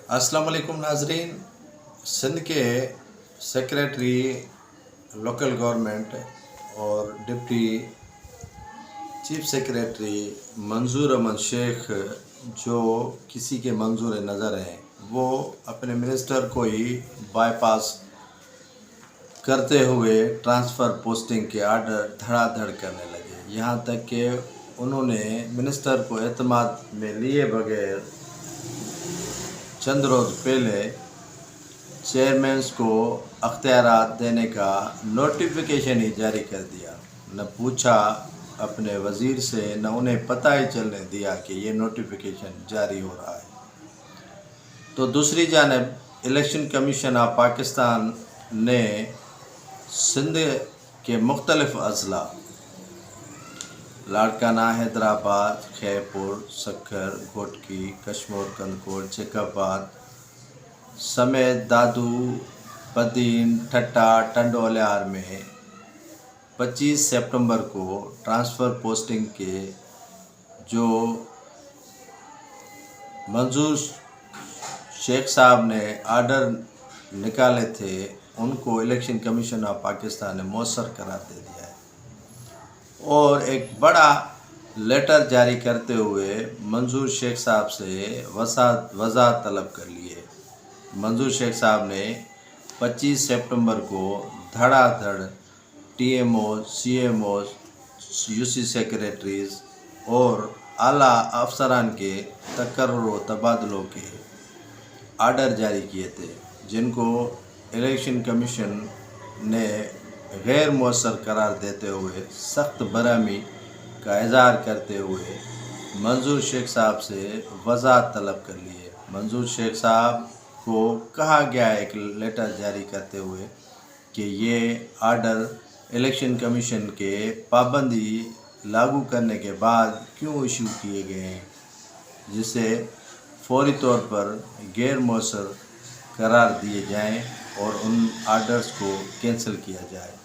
السلام علیکم ناظرین. سندھ کے سیکریٹری لوکل گورنمنٹ اور ڈپٹی چیف سیکریٹری منظور احمد شیخ جو کسی کے منظور نظر ہیں، وہ اپنے منسٹر کو ہی بائی پاس کرتے ہوئے ٹرانسفر پوسٹنگ کے آرڈر دھڑا دھڑ کرنے لگے، یہاں تک کہ انہوں نے منسٹر کو اعتماد میں لیے بغیر چند روز پہلے چیئرمینز کو اختیارات دینے کا نوٹیفیکیشن ہی جاری کر دیا. نہ پوچھا اپنے وزیر سے، نہ انہیں پتہ ہی چلنے دیا کہ یہ نوٹیفیکیشن جاری ہو رہا ہے. تو دوسری جانب الیکشن کمیشن آف پاکستان نے سندھ کے مختلف اضلاع لاڑکانہ، حیدرآباد، خیرپور، سکھر، گھوٹکی، کشمور کندکوٹ، چکاباد سمیت دادو، پدین، ٹھٹا، ٹنڈولیار میں 25 سپٹمبر کو ٹرانسفر پوسٹنگ کے جو منظور شیخ صاحب نے آرڈر نکالے تھے ان کو الیکشن کمیشن آف پاکستان نے مؤثر قرار دے دیا ہے اور ایک بڑا لیٹر جاری کرتے ہوئے منظور شیخ صاحب سے وضاحت طلب کر لی ہے. منظور شیخ صاحب نے 25 سپٹمبر کو دھڑا دھڑ T M O, C M O, U C secretaries اور اعلیٰ افسران کے تقرر و تبادلوں کے آرڈر جاری کیے تھے، جن کو الیکشن کمیشن نے غیر مؤثر قرار دیتے ہوئے سخت برہمی کا اظہار کرتے ہوئے منظور شیخ صاحب سے وضاحت طلب کر لی ہے. منظور شیخ صاحب کو کہا گیا ہے ایک لیٹر جاری کرتے ہوئے کہ یہ آرڈر الیکشن کمیشن کے پابندی لاگو کرنے کے بعد کیوں ایشو کیے گئے ہیں، جسے فوری طور پر غیر مؤثر قرار دیے جائیں اور ان آرڈرز کو کینسل کیا جائے.